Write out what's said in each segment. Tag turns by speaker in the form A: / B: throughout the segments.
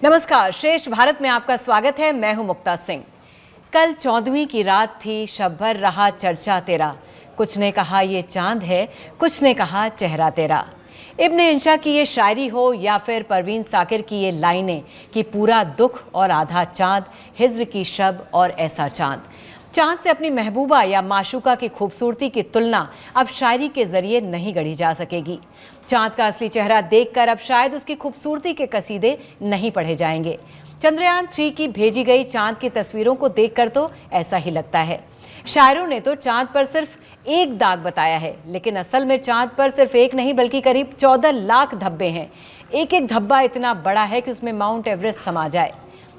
A: नमस्कार, श्रेष्ठ भारत में आपका स्वागत है। मैं हूं मुक्ता सिंह। कल 14वीं की रात थी, शब भर रहा चर्चा तेरा। कुछ ने कहा ये चांद है, कुछ ने कहा चेहरा तेरा। इब्ने इंशा की ये शायरी हो या फिर परवीन साकिर की ये लाइनें कि पूरा दुख और आधा चांद, हिज्र की शब और ऐसा चांद। चांद से अपनी महबूबा या माशूका की खूबसूरती की तुलना अब शायरी के जरिए नहीं गढ़ी जा सकेगी। चांद का असली चेहरा देखकर अब शायद उसकी खूबसूरती के कसीदे नहीं पढ़े जाएंगे। चंद्रयान 3 की भेजी गई चांद की तस्वीरों को देखकर तो ऐसा ही लगता है। शायरों ने तो चांद पर सिर्फ एक दाग बताया है, लेकिन असल में चांद पर सिर्फ एक नहीं बल्कि करीब 14 लाख धब्बे हैं। एक एक धब्बा इतना बड़ा है कि उसमें माउंट एवरेस्ट समा जाए।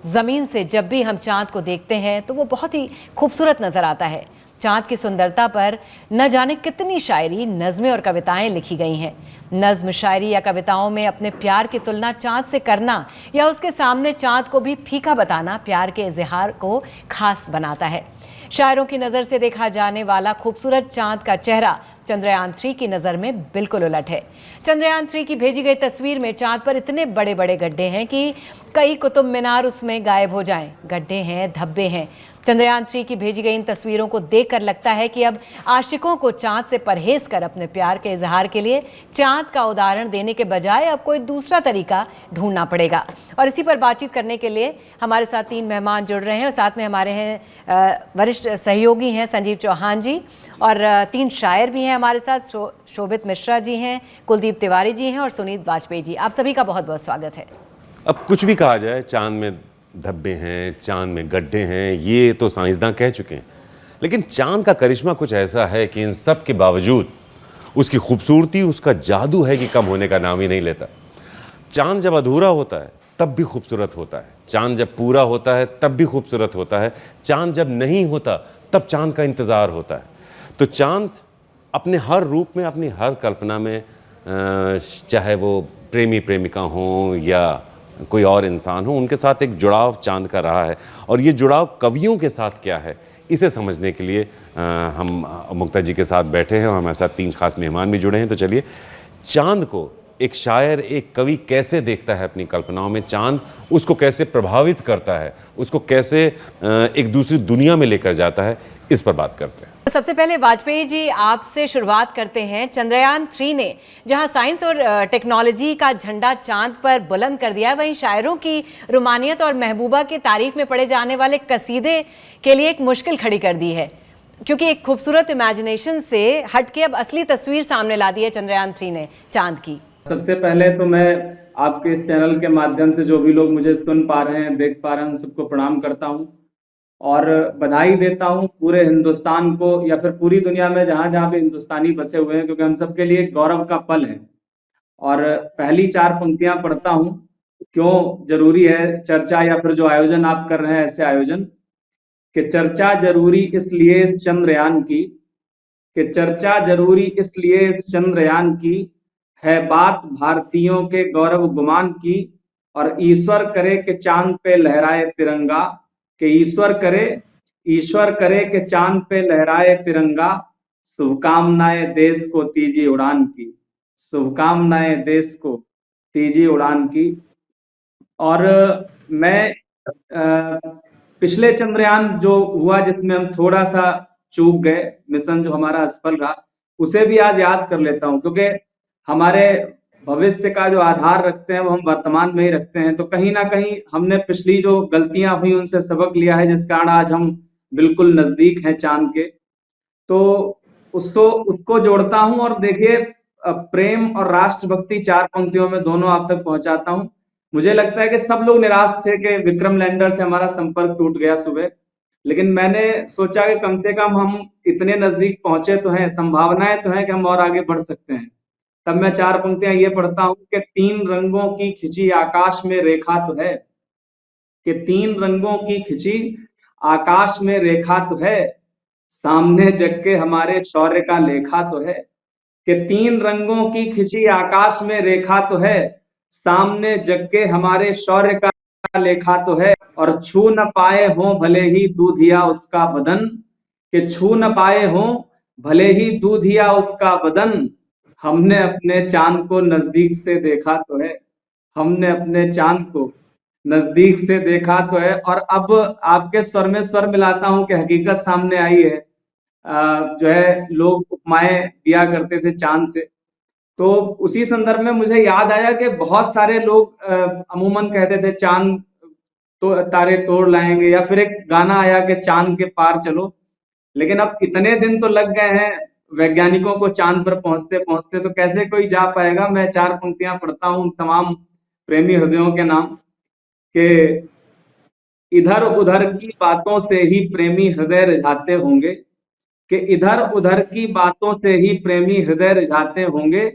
A: ज़मीन से जब भी हम चांद को देखते हैं तो वो बहुत ही खूबसूरत नज़र आता है। चांद की सुंदरता पर न जाने कितनी शायरी, नज़में और कविताएं लिखी गई हैं। नज़्म, शायरी या कविताओं में अपने प्यार की तुलना चांद से करना या उसके सामने चांद को भी फीका बताना प्यार के इजहार को खास बनाता है। शायरों की नज़र से देखा जाने वाला खूबसूरत चांद का चेहरा चंद्रयान 3 की नज़र में बिल्कुल उलट है। चंद्रयान 3 की भेजी गई तस्वीर में चांद पर इतने बड़े बड़े गड्ढे हैं कि कई कुतुब मीनार उसमें गायब हो जाएं। गड्ढे हैं, धब्बे हैं। चंद्रयान 3 की भेजी गई इन तस्वीरों को देखकर लगता है कि अब आशिकों को चांद से परहेज कर अपने प्यार के इजहार के लिए चांद का उदाहरण देने के बजाय अब कोई दूसरा तरीका ढूंढना पड़ेगा। और इसी पर बातचीत करने के लिए हमारे साथ 3 मेहमान जुड़ रहे हैं और साथ में हमारे हैं वरिष्ठ सहयोगी हैं संजीव चौहान जी, और 3 शायर भी हैं हमारे साथ। शोभित मिश्रा जी हैं, कुलदीप तिवारी जी हैं और सुनीत वाजपेयी जी। आप सभी का बहुत बहुत स्वागत है।
B: अब कुछ भी कहा जाए, चांद में धब्बे हैं, चांद में गड्ढे हैं, ये तो साइंसदान कह चुके हैं, लेकिन चांद का करिश्मा कुछ ऐसा है कि इन सब के बावजूद उसकी खूबसूरती, उसका जादू है कि कम होने का नाम ही नहीं लेता। चांद जब अधूरा होता है तब भी खूबसूरत होता है, चांद जब पूरा होता है तब भी खूबसूरत होता है, चांद जब नहीं होता तब चांद का इंतज़ार होता है। तो चांद अपने हर रूप में, अपनी हर कल्पना में, चाहे वो प्रेमी प्रेमिका हों या कोई और इंसान हो, उनके साथ एक जुड़ाव चांद का रहा है। और ये जुड़ाव कवियों के साथ क्या है, इसे समझने के लिए हम मुक्ता जी के साथ बैठे हैं और हमारे साथ 3 खास मेहमान भी जुड़े हैं। तो चलिए, चांद को एक शायर, एक कवि कैसे देखता है अपनी कल्पनाओं में, चांद उसको कैसे प्रभावित करता है, उसको कैसे एक दूसरी दुनिया में लेकर जाता है, इस पर बात करते हैं।
A: सबसे पहले वाजपेयी जी, आपसे शुरुआत करते हैं। चंद्रयान 3 ने जहां साइंस और टेक्नोलॉजी का झंडा चांद पर बुलंद कर दिया, वहीं शायरों की रुमानियत और महबूबा की तारीफ में पढ़े जाने वाले कसीदे के लिए एक मुश्किल खड़ी कर दी है, क्योंकि एक खूबसूरत इमेजिनेशन से हटके अब असली तस्वीर सामने ला दी है चंद्रयान 3 ने चांद की।
C: सबसे पहले तो मैं आपके इस चैनल के माध्यम से जो भी लोग मुझे सुन पा रहे हैं, देख पा रहे हैं, उन सबको प्रणाम करता हूं और बधाई देता हूं पूरे हिंदुस्तान को, या फिर पूरी दुनिया में जहां जहां भी हिंदुस्तानी बसे हुए हैं, क्योंकि हम सबके लिए एक गौरव का पल है। और पहली 4 पंक्तियां पढ़ता हूं। क्यों जरूरी है चर्चा, या फिर जो आयोजन आप कर रहे हैं, ऐसे आयोजन कि चर्चा जरूरी इसलिए इस चंद्रयान की, कि चर्चा जरूरी इसलिए इस चंद्रयान की, है बात भारतीयों के गौरव गुमान की, और ईश्वर करे कि चांद पे लहराए तिरंगा, कि ईश्वर करे कि चांद पे लहराए तिरंगा, शुभकामनाएं देश को तीजी उड़ान की, शुभकामनाएं देश को तीजी उड़ान की। और मैं पिछले चंद्रयान जो हुआ जिसमें हम थोड़ा सा चूक गए, मिशन जो हमारा असफल रहा, उसे भी आज याद कर लेता हूं, क्योंकि हमारे भविष्य का जो आधार रखते हैं वो हम वर्तमान में ही रखते हैं। तो कहीं ना कहीं हमने पिछली जो गलतियां हुई उनसे सबक लिया है, जिस कारण आज हम बिल्कुल नजदीक हैं चांद के। तो उसको जोड़ता हूं और देखिए, प्रेम और राष्ट्रभक्ति 4 पंक्तियों में दोनों आप तक पहुंचाता हूं। मुझे लगता है कि सब लोग निराश थे कि विक्रम लैंडर से हमारा संपर्क टूट गया सुबह, लेकिन मैंने सोचा कि कम से कम हम इतने नजदीक पहुंचे तो हैं, संभावनाएं तो हैं कि हम और आगे बढ़ सकते हैं। तब मैं 4 पंक्तियां ये पढ़ता हूं कि 3 रंगों की खिंची आकाश में रेखा तो है, कि 3 रंगों की खिंची आकाश में रेखा तो है, सामने जग के हमारे शौर्य का लेखा तो है, कि 3 रंगों की खिंची आकाश में रेखा तो है, सामने जग के हमारे शौर्य का लेखा तो है, और छू न पाए हों भले ही दूधिया उसका बदन, कि छू न पाए हों भले ही दूधिया उसका बदन, हमने अपने चांद को नजदीक से देखा तो है, हमने अपने चांद को नजदीक से देखा तो है, और अब आपके स्वर में स्वर मिलाता हूं कि हकीकत सामने आई है। जो है लोग उपमाएं दिया करते थे चांद से, तो उसी संदर्भ में मुझे याद आया कि बहुत सारे लोग अमूमन कहते थे चांद तो तारे तोड़ लाएंगे, या फिर एक गाना आया कि चांद के पार चलो। लेकिन अब इतने दिन तो लग गए हैं वैज्ञानिकों को चांद पर पहुंचते पहुंचते, तो कैसे कोई जा पाएगा। मैं चार पंक्तियां पढ़ता हूं तमाम प्रेमी हृदयों के नाम के, इधर उधर की बातों से ही प्रेमी हृदय रिझाते होंगे, कि इधर उधर की बातों से ही प्रेमी हृदय रिझाते होंगे,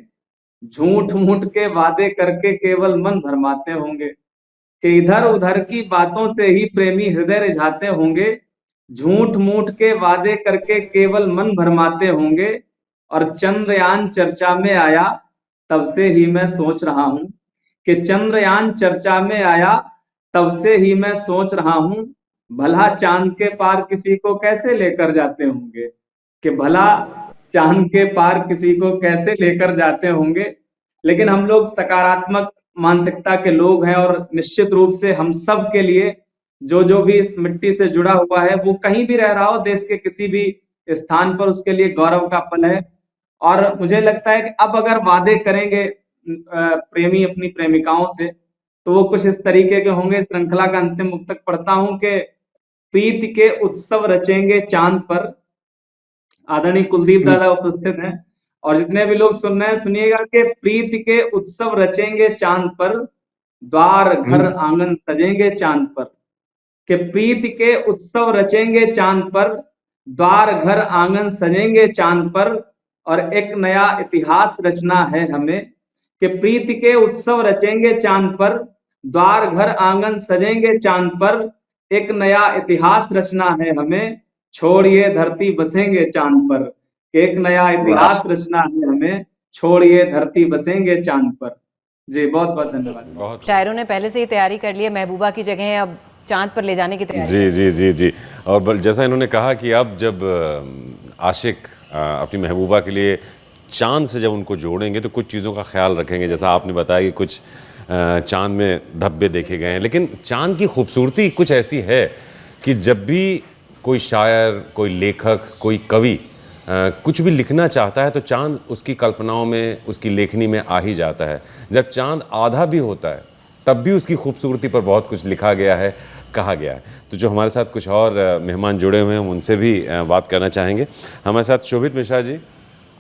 C: झूठ मूठ के वादे करके केवल मन भरमाते होंगे। कि इधर उधर की बातों से ही प्रेमी हृदय रिझाते होंगे, झूठ मूठ के वादे करके केवल मन भरमाते होंगे। और चंद्रयान चर्चा में आया, तब से ही मैं सोच रहा हूं कि चंद्रयान चर्चा में आया, तब से ही मैं सोच रहा हूं, भला चांद के पार किसी को कैसे लेकर जाते होंगे। कि भला चांद के पार किसी को कैसे लेकर जाते होंगे। लेकिन हम लोग सकारात्मक मानसिकता के लोग हैं, और निश्चित रूप से हम सब के लिए जो भी इस मिट्टी से जुड़ा हुआ है, वो कहीं भी रह रहा हो देश के किसी भी स्थान पर, उसके लिए गौरव का पल है। और मुझे लगता है कि अब अगर वादे करेंगे प्रेमी अपनी प्रेमिकाओं से, तो वो कुछ इस तरीके के होंगे। श्रृंखला का अंतिम मुक्तक पढ़ता हूं कि प्रीति के उत्सव रचेंगे चांद पर। आदरणीय कुलदीप दादा उपस्थित हैं, और जितने भी लोग सुन रहे हैं सुनिएगा कि प्रीति के उत्सव रचेंगे चांद पर, द्वार घर आंगन सजेंगे चांद पर। कि प्रीति के उत्सव रचेंगे चांद पर, द्वार घर आंगन सजेंगे चांद पर, और एक नया इतिहास रचना है हमें। कि प्रीति के उत्सव रचेंगे चांद पर, द्वार घर आंगन सजेंगे चांद पर, एक नया इतिहास रचना है हमें, छोड़िए धरती बसेंगे चांद पर। एक नया इतिहास रचना है हमें, छोड़िए धरती बसेंगे चांद पर। जी बहुत बहुत धन्यवाद।
B: बहुत
A: शायरों ने पहले से ही तैयारी कर ली है, महबूबा की जगह अब चांद पर ले जाने की तैयारी।
B: जी जी जी जी। और जैसा इन्होंने कहा कि अब जब आशिक अपनी महबूबा के लिए चांद से जब उनको जोड़ेंगे तो कुछ चीज़ों का ख्याल रखेंगे। जैसा आपने बताया कि कुछ चांद में धब्बे देखे गए हैं, लेकिन चांद की खूबसूरती कुछ ऐसी है कि जब भी कोई शायर, कोई लेखक, कोई कवि कुछ भी लिखना चाहता है तो चांद उसकी कल्पनाओं में, उसकी लेखनी में आ ही जाता है। जब चांद आधा भी होता है तब भी उसकी खूबसूरती पर बहुत कुछ लिखा गया है, कहा गया है। तो जो हमारे साथ कुछ और मेहमान जुड़े हुए हैं, हम उनसे भी बात करना चाहेंगे। हमारे साथ शोभित मिश्रा जी,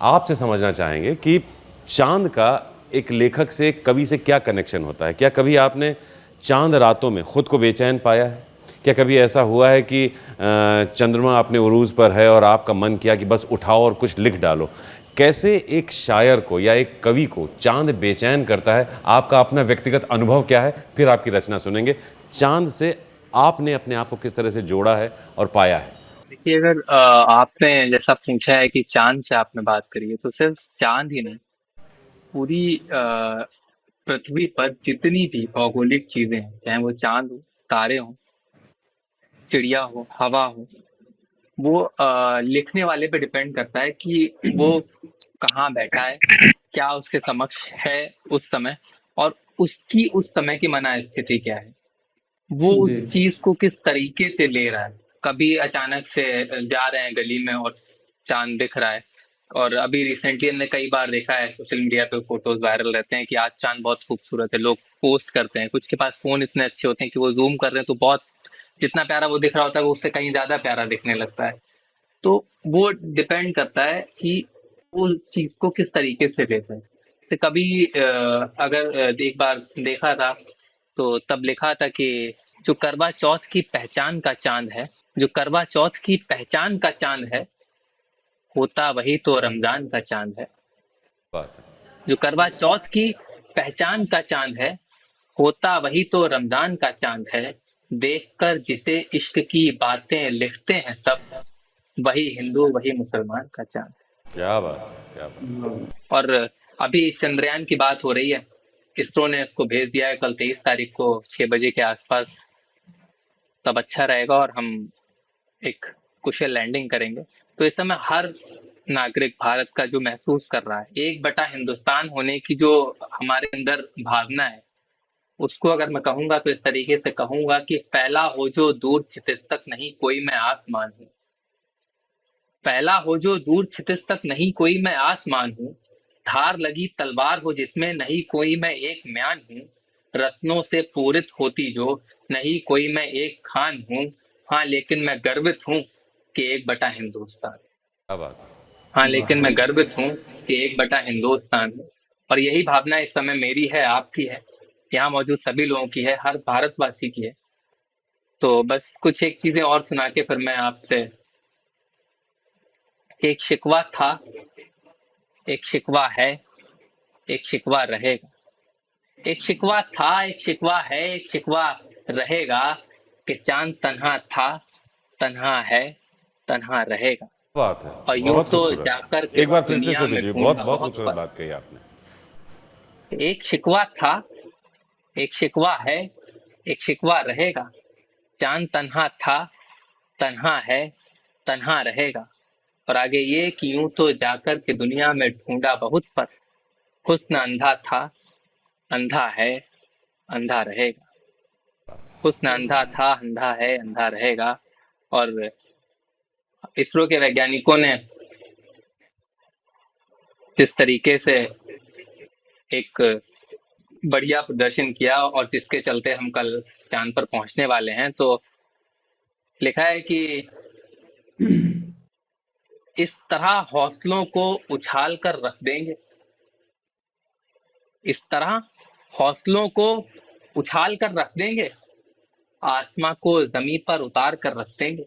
B: आपसे समझना चाहेंगे कि चांद का एक लेखक से, एक कवि से क्या कनेक्शन होता है। क्या कभी आपने चांद रातों में खुद को बेचैन पाया है? क्या कभी ऐसा हुआ है कि चंद्रमा अपने उरूज़ पर है और आपका मन किया कि बस उठाओ और कुछ लिख डालो? कैसे एक शायर को या एक कवि को चांद बेचैन करता है? आपका अपना व्यक्तिगत अनुभव क्या है? फिर आपकी रचना सुनेंगे। चांद से आपने अपने आप को किस तरह से जोड़ा है और पाया है?
D: देखिए, अगर आपने जैसा पूछा है कि चांद से आपने बात करी है, तो सिर्फ चांद ही नहीं, पूरी पृथ्वी पर जितनी भी भौगोलिक चीजें हैं, चाहे वो चांद हो, तारे हों, चिड़िया हो, हवा हो, वो लिखने वाले पे डिपेंड करता है कि वो कहाँ बैठा है, क्या उसके समक्ष है उस समय, और उसकी उस समय की मना स्थिति क्या है, वो उस
C: जी
D: चीज को किस तरीके से ले रहा है। कभी अचानक से जा रहे हैं गली में और चांद दिख रहा है, और अभी रिसेंटली हमने कई बार देखा है सोशल मीडिया पे फोटोज वायरल रहते हैं कि आज चांद बहुत खूबसूरत है, लोग पोस्ट करते हैं। कुछ के पास फोन इतने अच्छे होते हैं कि वो जूम कर रहे हैं तो बहुत, जितना प्यारा वो दिख रहा होता है वो उससे कहीं ज्यादा प्यारा दिखने लगता है। तो वो डिपेंड करता है कि वो चीज को किस तरीके से लेते हैं। तो कभी अगर एक बार देखा था तो तब लिखा था कि जो करवा चौथ की पहचान का चांद है, जो करवा चौथ की पहचान का चांद है, होता वही तो रमजान का चांद है।
B: बात है।
D: जो करवा चौथ की पहचान का चांद है, होता वही तो रमजान का चांद है। देखकर जिसे इश्क की बातें लिखते हैं सब, वही हिंदू वही मुसलमान का चांद।
B: क्या बात है, क्या बात।
D: और अभी चंद्रयान की बात हो रही है, इसरो ने इसको भेज दिया है कल 23 तारीख को 6 बजे के आसपास। तब अच्छा रहेगा और हम एक कुशल लैंडिंग करेंगे। तो इस समय हर नागरिक भारत का जो महसूस कर रहा है, एक बटा हिंदुस्तान होने की जो हमारे अंदर भावना है, उसको अगर मैं कहूंगा तो इस तरीके से कहूंगा कि फैला हो जो दूर छितिज तक, नहीं कोई मैं आसमान हूँ। फैला हो जो दूर छितिज तक, नहीं कोई मैं आसमान हूँ। धार लगी तलवार हो जिसमें, नहीं कोई मैं एक म्यान हूँ। रत्नों से पूरित होती जो, नहीं कोई मैं एक खान हूँ। हाँ लेकिन मैं गर्वित हूँ कि एक बटा हिंदुस्तान।
B: क्या बात है।
D: हाँ लेकिन मैं गर्वित हूँ कि एक बटा हिंदुस्तान हूँ। और यही भावना इस समय मेरी है, आपकी है, यहाँ मौजूद सभी लोगों की है, हर भारतवासी की है। तो बस कुछ एक चीजें और सुना के फिर मैं आपसे, एक शिकवा था, एक शिकवा है, एक शिकवा रहेगा। एक शिकवा था, एक शिकवा है, एक शिकवा रहेगा, कि चांद तन्हा था, तन्हा है, तन्हा रहेगा।
B: बात है,
D: और यूं
B: बहुत
D: तो
B: खूबसूरत।
D: जाकर के
B: एक बार फिर से
D: दुनिया
B: सुन
D: में
B: लीजिए, बहुत
D: ढूंढा
B: बहुत
D: बहुत
B: खूबसूरत
D: पर।
B: बात कही आपने।
D: एक शिकवा था, एक शिकवा है, एक शिकवा रहेगा। चांद तन्हा था, तन्हा है, तन्हा रहेगा। और आगे ये कि यूं तो जाकर के दुनिया में ढूंढा बहुत पर, हुस्न अंधा था, अंधा है, अंधा रहेगा। हुस्न अंधा था, अंधा है, अंधा रहेगा। और इसरो के वैज्ञानिकों ने जिस तरीके से एक बढ़िया प्रदर्शन किया और जिसके चलते हम कल चांद पर पहुंचने वाले हैं, तो लिखा है कि इस तरह हौसलों को उछाल कर रख देंगे, इस तरह हौसलों को उछाल कर रख देंगे, आसमां को जमीन पर उतार कर रख देंगे।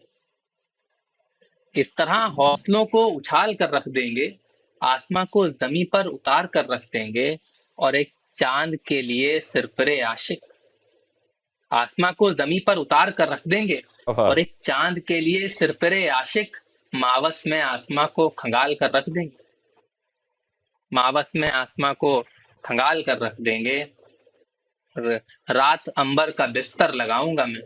D: इस तरह हौसलों को उछाल कर रख देंगे, आसमां को जमीन पर उतार कर रख देंगे। और एक चांद के लिए सिरफिरे आशिक, आसमां को जमीन पर उतार कर रख देंगे और
B: बात।
D: एक चांद के लिए सिरफिरे आशिक, मावस में आसमां को खंगाल कर रख देंगे, मावस में आसमां को खंगाल कर रख देंगे। रात अंबर का बिस्तर लगाऊंगा मैं,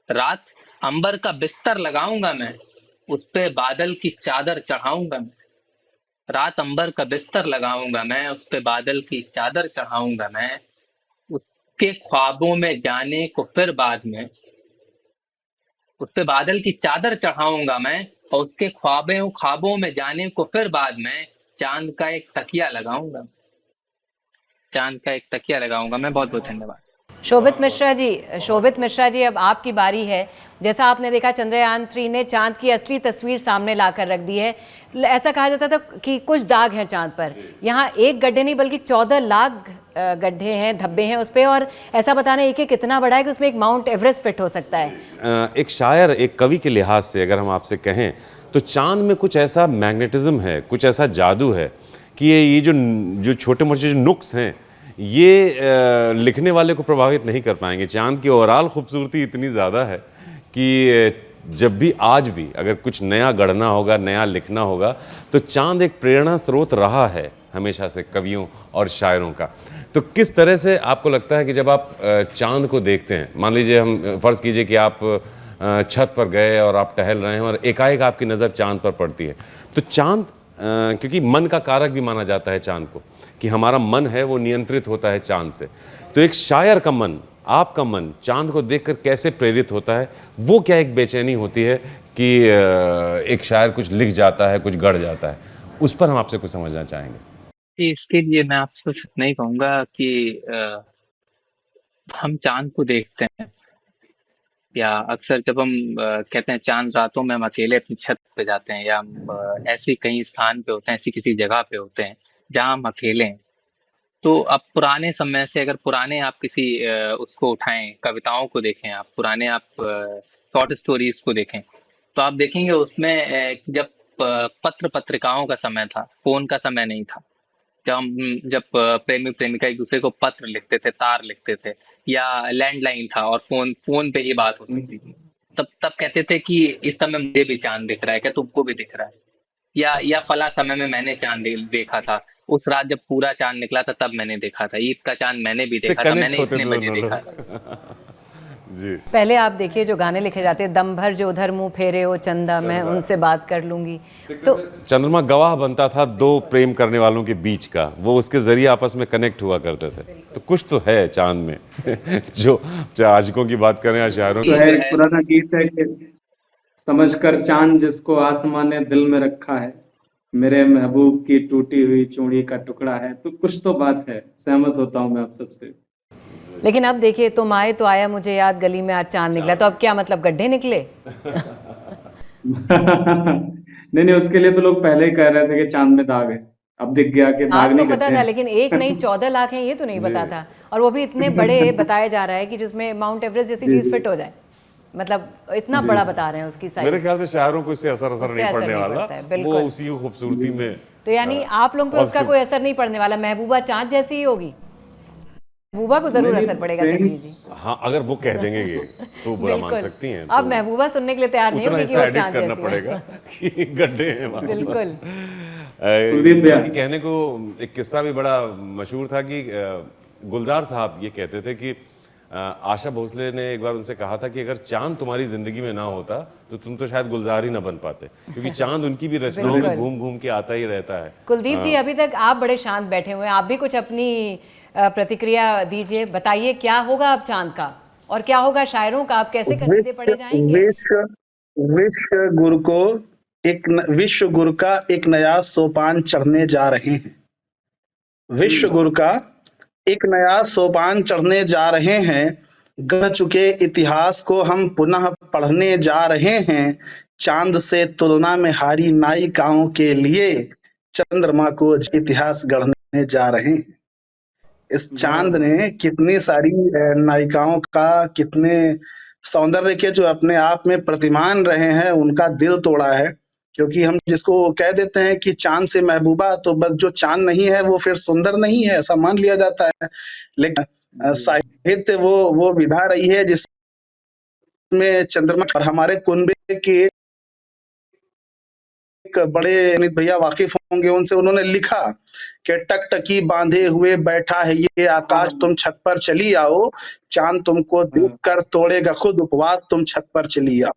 D: रात अंबर का बिस्तर लगाऊंगा मैं, उस पे बादल की चादर चढ़ाऊंगा मैं। रात अंबर का बिस्तर लगाऊंगा मैं, उस पे बादल की चादर चढ़ाऊंगा मैं। उसके ख्वाबों में जाने को फिर बाद में, उस पे बादल की चादर चढ़ाऊंगा मैं, और उसके ख्वाबों में जाने को फिर बाद में चांद का एक तकिया लगाऊंगा, चांद का एक तकिया लगाऊंगा मैं। बहुत बहुत धन्यवाद।
A: शोभित मिश्रा जी, अब आपकी बारी है। जैसा आपने देखा, चंद्रयान-3 ने चांद की असली तस्वीर सामने लाकर रख दी है। ऐसा कहा जाता था कि कुछ दाग हैं चांद पर, यहाँ एक गड्ढे नहीं बल्कि 14 लाख गड्ढे हैं, धब्बे हैं उस पर। और ऐसा बताना एक एक इतना बड़ा है कि उसमें एक माउंट एवरेस्ट फिट हो सकता है।
B: एक शायर, एक कवि के लिहाज से अगर हम आपसे कहें तो चांद में कुछ ऐसा मैग्नेटिज्म है, कुछ ऐसा जादू है कि ये जो छोटे मोटे जो नुक्स हैं, ये लिखने वाले को प्रभावित नहीं कर पाएंगे। चांद की ओवरऑल खूबसूरती इतनी ज़्यादा है कि जब भी, आज भी अगर कुछ नया गढ़ना होगा, नया लिखना होगा, तो चांद एक प्रेरणा स्रोत रहा है हमेशा से कवियों और शायरों का। तो किस तरह से आपको लगता है कि जब आप चांद को देखते हैं, मान लीजिए हम फ़र्ज़ कीजिए कि आप छत पर गए और आप टहल रहे हैं और एकाएक आपकी नज़र चांद पर पड़ती है, तो चांद, क्योंकि मन का कारक भी माना जाता है चांद को, कि हमारा मन है वो नियंत्रित होता है चांद से, तो एक शायर का मन, आपका मन चांद को देखकर कैसे प्रेरित होता है? वो क्या एक बेचैनी होती है कि एक शायर कुछ लिख जाता है, कुछ गढ़ जाता है, उस पर हम आपसे कुछ समझना चाहेंगे।
D: इसके लिए मैं आपसे कुछ नहीं कहूंगा कि हम चांद को देखते हैं, या अक्सर जब हम कहते हैं चांद रातों में हम अकेले अपनी छत पे जाते हैं, या हम ऐसे कहीं स्थान पे होते हैं, ऐसी किसी जगह पे होते हैं जहाँ हम अकेले हैं। तो अब पुराने समय से, अगर पुराने आप किसी उसको उठाएं, कविताओं को देखें, आप पुराने आप शॉर्ट स्टोरीज को देखें, तो आप देखेंगे उसमें जब पत्र पत्रिकाओं का समय था, फोन का समय नहीं था, जब प्रेमी प्रेमिका एक दूसरे को पत्र लिखते थे, तार लिखते थे, या लैंडलाइन था और फोन पे ही बात होती थी, तब तब कहते थे कि इस समय मुझे भी चांद दिख रहा है, क्या तुमको भी दिख रहा है, या फला समय में मैंने चांद देखा था, उस रात जब पूरा चांद निकला था तब मैंने देखा था, ईद का चांद मैंने भी
B: से
D: देखा था,
B: कनेक्ट
D: मैंने
B: होते
D: इतने बजे
B: दोनों
D: देखा
B: लोग।
D: था।
B: जी।
A: पहले आप देखिए जो गाने लिखे जाते हैं, दम भर जो उधर मुंह फेरे ओ चंदा, मैं उनसे बात कर लूंगी, तो
B: चंद्रमा गवाह बनता था दो प्रेम करने वालों के बीच का, वो उसके जरिए आपस में कनेक्ट हुआ करते थे। तो कुछ तो है चांद में जो चाहे आशिकों की बात करें या शायरों
C: तो
B: की।
C: है, एक पुराना गीत है कि समझकर चांद जिसको आसमां ने दिल में रखा है, मेरे महबूब की टूटी हुई चूड़ी का टुकड़ा है। तो कुछ तो बात है, सहमत होता हूं मैं आप सबसे।
A: लेकिन अब देखिए, तुम आए तो आया मुझे याद, गली में आज चांद निकला, तो अब क्या मतलब गड्ढे निकले?
C: नहीं नहीं, उसके लिए तो लोग पहले ही कह रहे थे कि चांद में दाग है। अब दिख गया कि दाग
A: आग तो
C: नहीं
A: पता
C: गड्ढे
A: था,
C: हैं।
A: लेकिन एक नहीं 14 लाख हैं ये तो नहीं पता था, और वो भी इतने बड़े बताया जा रहा है कि जिसमें माउंट एवरेस्ट जैसी
C: जी,
A: चीज
C: जी।
A: फिट हो जाए, मतलब इतना बड़ा बता रहे हैं उसकी
B: मेरे
A: साइज।
B: ख्याल से शायरों को इससे असर
A: उससे
B: नहीं
A: असर
B: पड़ने
A: नहीं
B: वाला,
A: पड़ता है,
B: वो
A: बिल्कुल।
B: उसी की खूबसूरती में।
A: तो यानी आप लोगों पे उसका
B: positive।
A: कोई असर नहीं पड़ने वाला, महबूबा चांद जैसी ही होगी। महबूबा को जरूर
C: नहीं,
A: असर पड़ेगा
C: नहीं,
A: संजीव जी।
B: हाँ, अगर वो कह देंगे ये तो बुरा मान
A: बिल्कुल।
B: सकती हैं।
A: अब
B: तो
A: महबूबा सुनने के लिए तैयार नहीं
B: उतना
A: होगी कि
B: ऐसा
A: वो
B: एडिट
A: चांद
B: करना
A: जैसी है।
B: पड़ेगा कि गड्ढे हैं वहाँ।
A: बिल्कुल।
C: कुलदीप भैया।
B: उनके कहने को एक किस्सा भी बड़ा मशहूर था कि गुलजार साहब ये कहते थे कि आशा भोसले ने एक बार उनसे कहा था कि अगर चांद तुम्हारी जिंदगी में ना होता तो तुम तो शायद गुलजार ही ना बन पाते, क्योंकि चांद उनकी भी रचनाओं में
A: बिल्कुल।
B: घूम घूम के आता ही रहता है।
A: कुलदीप जी, अभी तक आप बड़े शांत बैठे हुए हैं, आप भी कुछ अपनी प्रतिक्रिया दीजिए, बताइए क्या होगा अब चांद का, और क्या होगा शायरों का, आप कैसे कसीदे पढ़े जाएंगे?
E: विश्व विश्व गुरु को विश्व गुरु का एक नया सोपान चढ़ने जा रहे हैं। विश्व गुरु का एक नया सोपान चढ़ने जा रहे हैं। गढ़ चुके इतिहास को हम पुनः पढ़ने जा रहे हैं। चांद से तुलना में हारी नायिकाओं के लिए चंद्रमा को इतिहास गढ़ने जा रहे हैं। इस चांद ने कितनी सारी नायिकाओं का, कितने सौंदर्य के जो अपने आप में प्रतिमान रहे हैं, उनका दिल तोड़ा है। क्योंकि हम जिसको कह देते हैं कि चांद से महबूबा, तो बस जो चांद नहीं है वो फिर सुंदर नहीं है, ऐसा मान लिया जाता है। लेकिन साहित्य वो विधा रही है जिसमें चंद्रमा और हमारे कुनबे के एक बड़े अमित भैया वाकिफ होंगे उनसे, उन्होंने लिखा कि टकटकी बांधे हुए बैठा है ये आकाश, तुम छत पर चली आओ, चांद तुमको देख कर तोड़ेगा खुद उपवास, तुम छत पर चली आओ।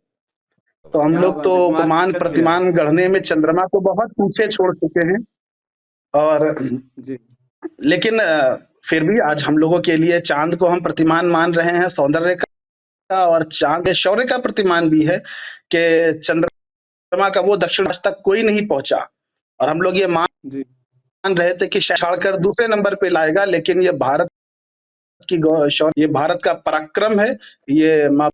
E: तो हम
C: क्या
E: लोग
C: बात
E: तो
C: है,
E: उपमान
C: कमाल
E: प्रतिमान गढ़ने में चंद्रमा को बहुत पीछे छोड़ चुके हैं। और
C: जी।
E: लेकिन फिर भी आज हम लोगों के लिए चांद को हम प्रतिमान मान रहे हैं, सौंदर्य का, और चांद के शौर्य का प्रतिमान भी है कि चंद्रमा का वो दक्षिण आज तक कोई नहीं पहुंचा। और हम लोग ये
C: जी।
E: मान रहे थे कि छाड़कर दूसरे नंबर पे लाएगा, लेकिन ये भारत की शौर्य, ये भारत का पराक्रम है, ये माँ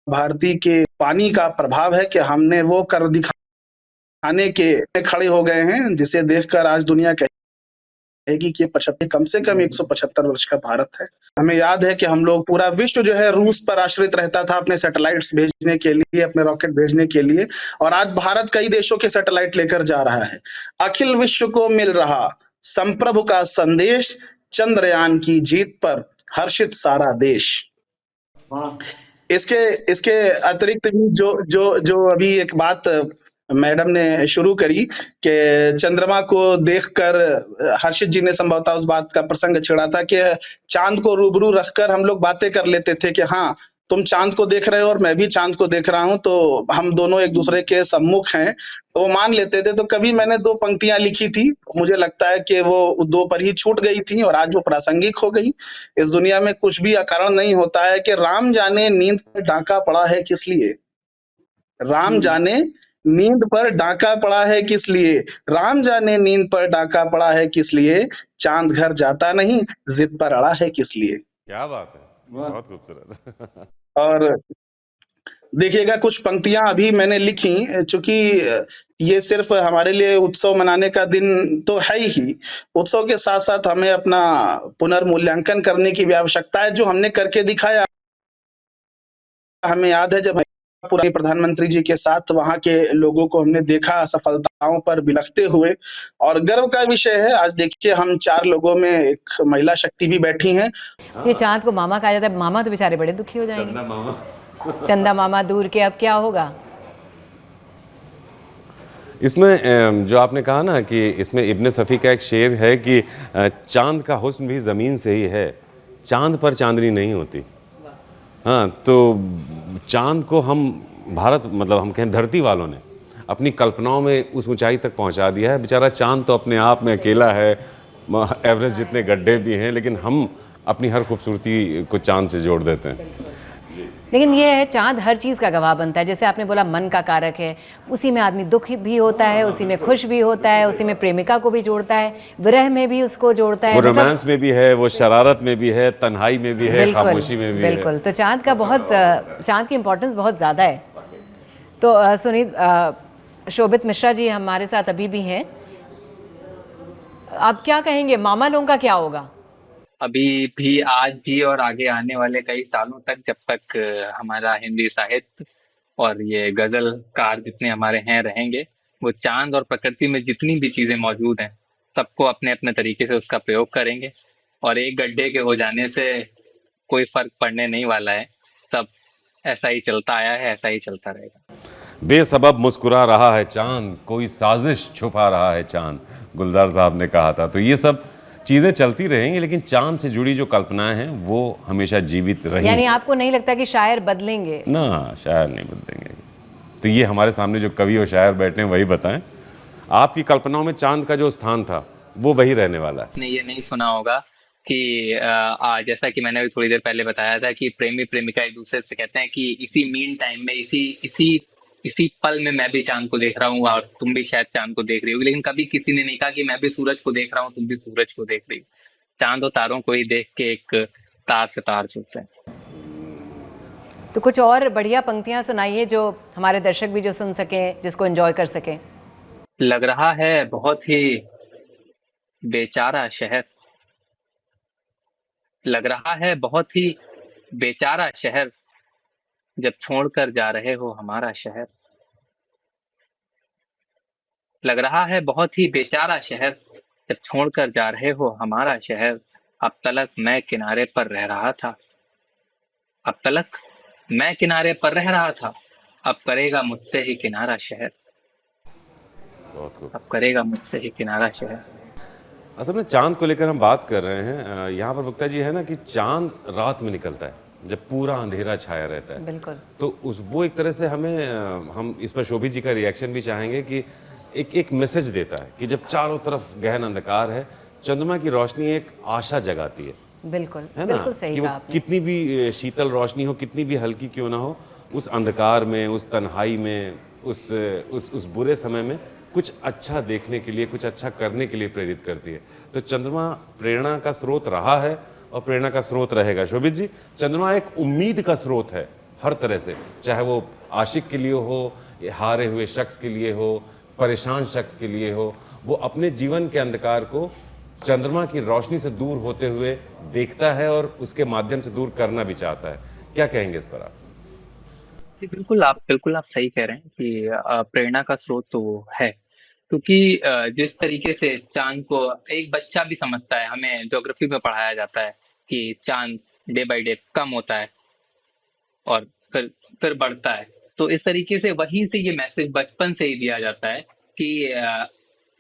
E: भारती के पानी का प्रभाव है कि हमने वो कर दिखाने के खड़े हो गए हैं, जिसे देखकर आज दुनिया कहेगी कि 75 कम से कम 175 वर्ष का भारत है। हमें याद है कि हम लोग, पूरा विश्व जो है रूस पर आश्रित रहता था अपने सैटेलाइट्स भेजने के लिए, अपने रॉकेट भेजने के लिए, और आज भारत कई देशों के सैटेलाइट लेकर जा रहा है। अखिल विश्व को मिल रहा संप्रभु का संदेश, चंद्रयान की जीत पर हर्षित सारा देश। इसके अतिरिक्त भी जो अभी एक बात मैडम ने शुरू करी कि चंद्रमा को देखकर, हर्षित जी ने संभवतः उस बात का प्रसंग छेड़ा था कि चांद को रूबरू रखकर हम लोग बातें कर लेते थे कि हाँ, तुम चांद को देख रहे हो और मैं भी चांद को देख रहा हूं, तो हम दोनों एक दूसरे के सम्मुख हैं, तो वो मान लेते थे। तो कभी मैंने 2 पंक्तियां लिखी थी, मुझे लगता है कि वो 2 पर ही छूट गई थी और आज वो प्रासंगिक हो गई। इस दुनिया में कुछ भी अकारण नहीं होता है कि राम जाने नींद पर डाका पड़ा है किस लिए, राम जाने नींद पर डाका पड़ा है किस लिए, राम जाने नींद पर डाका पड़ा है किस लिए, चांद घर जाता नहीं जिद पर अड़ा है किस लिए।
B: क्या बात है, बहुत खूबसूरत।
E: और देखिएगा, कुछ पंक्तियां अभी मैंने लिखी, चूंकि ये सिर्फ हमारे लिए उत्सव मनाने का दिन तो है ही, उत्सव के साथ साथ हमें अपना पुनर्मूल्यांकन करने की भी आवश्यकता है, जो हमने करके दिखाया। हमें याद है जब पुराने प्रधानमंत्री जी के साथ वहां के लोगों को हमने देखा सफलताओं पर बिलखते हुए, और गर्व का विषय है, आज देखिए हम 4 लोगों में एक महिला शक्ति भी बैठी हैं।
A: ये चांद को मामा कहा जाता है, मामा तो बेचारे बड़े दुखी हो जाएंगे।
B: चंदा मामा
A: चंदा मामा दूर के, अब क्या होगा?
B: इसमें जो आपने कहा ना कि इसमें इब्ने सफ़ी का एक शेर है कि चांद का हुस्न भी ज़मीन से ही है, चांद पर चांदनी नहीं होती। हाँ, तो चांद को हम भारत मतलब हम कहें धरती वालों ने अपनी कल्पनाओं में उस ऊंचाई तक पहुंचा दिया है। बेचारा चांद तो अपने आप में अकेला है, एवरेस्ट जितने गड्ढे भी हैं, लेकिन हम अपनी हर खूबसूरती को चांद से जोड़ देते हैं।
A: लेकिन ये है, चांद हर चीज़ का गवाह बनता है। जैसे आपने बोला मन का कारक है, उसी में आदमी दुख भी होता है, उसी में खुश भी होता है, उसी में प्रेमिका को भी जोड़ता है, विरह में भी उसको जोड़ता है,
B: वो रोमांस में भी है, वो शरारत में भी है, तन्हाई में भी है,
A: बिल्कुल,
B: खामोशी में भी है।
A: बिल्कुल। तो चांद का बहुत चांद की इम्पोर्टेंस बहुत ज़्यादा है। तो सुनीत, शोभित मिश्रा जी हमारे साथ अभी भी हैं। आप क्या कहेंगे, मामा लोगों का क्या होगा?
D: अभी भी, आज भी और आगे आने वाले कई सालों तक, जब तक हमारा हिंदी साहित्य और ये गजलकार जितने हमारे हैं रहेंगे, वो चांद और प्रकृति में जितनी भी चीजें मौजूद हैं सबको अपने अपने तरीके से उसका प्रयोग करेंगे। और एक गड्ढे के हो जाने से कोई फर्क पड़ने नहीं वाला है। सब ऐसा ही चलता आया है, ऐसा ही चलता रहेगा।
B: बेसबब मुस्कुरा रहा है चांद, कोई साजिश छुपा रहा है चांद, गुलजार साहब ने कहा था। तो ये सब चीज़ें चलती रहेंगी, लेकिन चांद से जुड़ी जो कल्पनाएं हैं वो हमेशा जीवित रहेंगी।
A: यानी आपको नहीं लगता कि शायर बदलेंगे?
B: ना, शायर नहीं बदलेंगे। तो ये हमारे सामने जो कवि और शायर बैठे हैं वही बताएं। आपकी कल्पनाओं में चांद का जो स्थान था वो वही रहने वाला है।
D: आपने ये नहीं सुना होगा कि जैसा कि मैंने अभी थोड़ी देर पहले बताया था कि प्रेमी प्रेमिका एक दूसरे से कहते हैं कि इसी मीन टाइम में, इसी पल में मैं भी चांद को देख रहा हूँ और तुम भी शायद चांद को देख रही हो। लेकिन कभी किसी ने नहीं कहा कि मैं भी सूरज को देख रहा हूँ, तुम भी सूरज को देख रही हो। चांद और तारों को ही देख के एक तार से तार जुड़ते हैं।
A: तो कुछ और बढ़िया पंक्तियां सुनाइए जो हमारे दर्शक भी जो सुन सकें, जिसको एंजॉय कर सकें।
D: लग रहा है बहुत ही बेचारा शहर, लग रहा है बहुत ही बेचारा शहर, जब छोड़कर जा रहे हो हमारा शहर। लग रहा है बहुत ही बेचारा शहर, जब छोड़कर जा रहे हो हमारा शहर। अब तलक मैं किनारे पर रह रहा था, अब तलक मैं किनारे पर रह रहा था, अब करेगा मुझसे ही किनारा शहर,
B: बहुत खूब।
D: अब करेगा मुझसे ही किनारा शहर।
B: असल में चांद को लेकर हम बात कर रहे हैं। यहाँ पर मुक्ता जी है ना कि चांद रात में निकलता है जब पूरा अंधेरा छाया रहता है।
A: बिल्कुल।
B: तो उस वो एक तरह से हमें हम इस पर शोभित जी का रिएक्शन भी चाहेंगे कि एक मैसेज देता है कि जब चारों तरफ गहन अंधकार है, चंद्रमा की रोशनी एक आशा जगाती है।
A: बिल्कुल,
B: है ना,
A: बिल्कुल सही
B: कि
A: कहा
B: वो
A: आपने।
B: कितनी भी शीतल रोशनी हो, कितनी भी हल्की क्यों ना हो, उस अंधकार में, उस तन्हाई में, उस बुरे समय में कुछ अच्छा देखने के लिए, कुछ अच्छा करने के लिए प्रेरित करती है। तो चंद्रमा प्रेरणा का स्रोत रहा है और प्रेरणा का स्रोत रहेगा। शोभित जी, चंद्रमा एक उम्मीद का स्रोत है हर तरह से, चाहे वो आशिक के लिए हो, हारे हुए शख्स के लिए हो, परेशान शख्स के लिए हो। वो अपने जीवन के अंधकार को चंद्रमा की रोशनी से दूर होते हुए देखता है और उसके माध्यम से दूर करना भी चाहता है। क्या कहेंगे इस पर आप?
D: जी, बिल्कुल आप सही कह रहे हैं कि प्रेरणा का स्रोत तो वो है, क्योंकि जिस तरीके से चांद को एक बच्चा भी समझता है, हमें ज्योग्राफी में पढ़ाया जाता है कि चांद डे बाय डे कम होता है और फिर बढ़ता है। तो इस तरीके से वहीं से ये मैसेज बचपन से ही दिया जाता है कि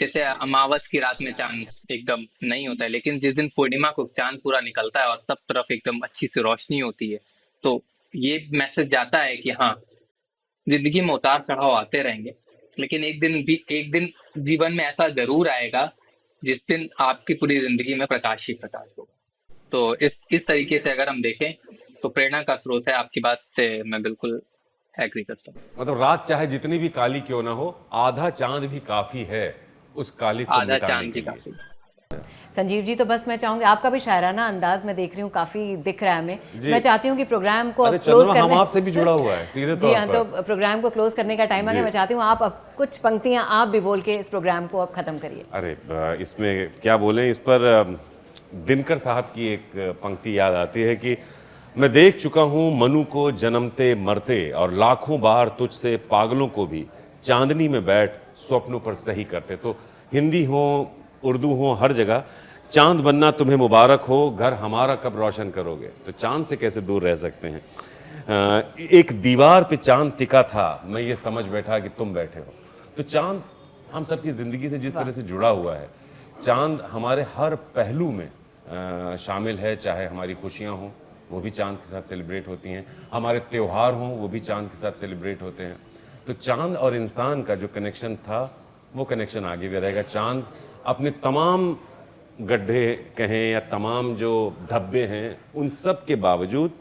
D: जैसे अमावस की रात में चांद एकदम नहीं होता है, लेकिन जिस दिन पूर्णिमा को चांद पूरा निकलता है और सब तरफ एकदम अच्छी सी रोशनी होती है, तो ये मैसेज जाता है कि हाँ, जिंदगी में उतार चढ़ाव आते रहेंगे, लेकिन एक दिन जीवन में ऐसा जरूर आएगा जिस दिन आपकी पूरी जिंदगी में प्रकाश ही प्रकाश होगा। तो इस तरीके से अगर हम देखें तो प्रेरणा का स्रोत है। आपकी बात से मैं बिल्कुल एग्री करता हूँ।
B: मतलब रात चाहे जितनी भी काली क्यों ना हो, आधा चांद भी काफी है उस काली को
D: आधा
B: मिटाने
D: चांद
B: के
D: भी
B: लिए।
D: काफी।
A: संजीव जी, तो बस मैं चाहूंगी, आपका भी शायराना अंदाज में देख रही हूँ, काफी दिख रहा है हमें।
B: जी।
A: मैं चाहती हूँ कि प्रोग्राम को
B: अरे
A: अब क्लोज
B: चंद्रमा हम
A: करने
B: आपसे भी जुड़ा हुआ है सीधे
A: जी
B: तौर
A: हाँ,
B: पर।
A: तो प्रोग्राम को क्लोज करने का टाइम आ गया।
B: जी।
A: मैं चाहती हूँ आप अब कुछ पंक्तियां आप भी बोल के इस प्रोग्राम को अब खत्म करिए।
B: अरे इसमें क्या बोलें, इस पर दिनकर साहब की एक पंक्ति याद आती है कि मैं देख चुका हूँ मनु को जन्मते मरते और लाखों बार तुझसे पागलों को भी चांदनी में बैठ स्वप्नों पर सही करते। तो हिंदी हो, उर्दू हो, हर जगह चांद बनना तुम्हें मुबारक हो, घर हमारा कब रोशन करोगे। तो चांद से कैसे दूर रह सकते हैं। एक दीवार पे चांद टिका था, मैं ये समझ बैठा कि तुम बैठे हो। तो चांद हम सबकी ज़िंदगी से जिस तरह से जुड़ा हुआ है, चांद हमारे हर पहलू में शामिल है, चाहे हमारी खुशियाँ हों, वो भी चांद के साथ सेलिब्रेट होती हैं, हमारे त्यौहार हों वो भी चांद के साथ सेलिब्रेट होते हैं। तो चांद और इंसान का जो कनेक्शन था वो कनेक्शन आगे भी रहेगा। चांद अपने तमाम गड्ढे कहें या तमाम जो धब्बे हैं उन सब के बावजूद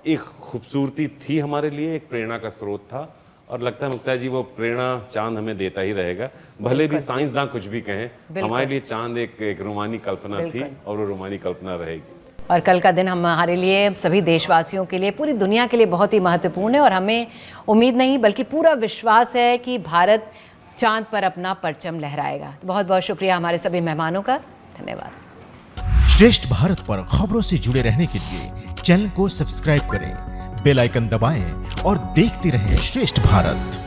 B: एक खूबसूरती थी हमारे लिए, एक प्रेरणा का स्रोत था। और लगता है मुक्ता जी वो प्रेरणा चांद हमें देता ही रहेगा, भले भी साइंसदान कुछ भी कहें। हमारे लिए चांद एक रोमानी कल्पना थी और वो रोमानी कल्पना रहेगी।
A: और कल का दिन हमारे लिए, सभी देशवासियों के लिए, पूरी दुनिया के लिए बहुत ही महत्वपूर्ण है। और हमें उम्मीद नहीं बल्कि पूरा विश्वास है कि भारत चांद पर अपना परचम लहराएगा। बहुत बहुत शुक्रिया हमारे सभी मेहमानों का, धन्यवाद।
F: श्रेष्ठ भारत पर खबरों से जुड़े रहने के लिए चैनल को सब्सक्राइब करें, बेल आइकन दबाएं और देखते रहें श्रेष्ठ भारत।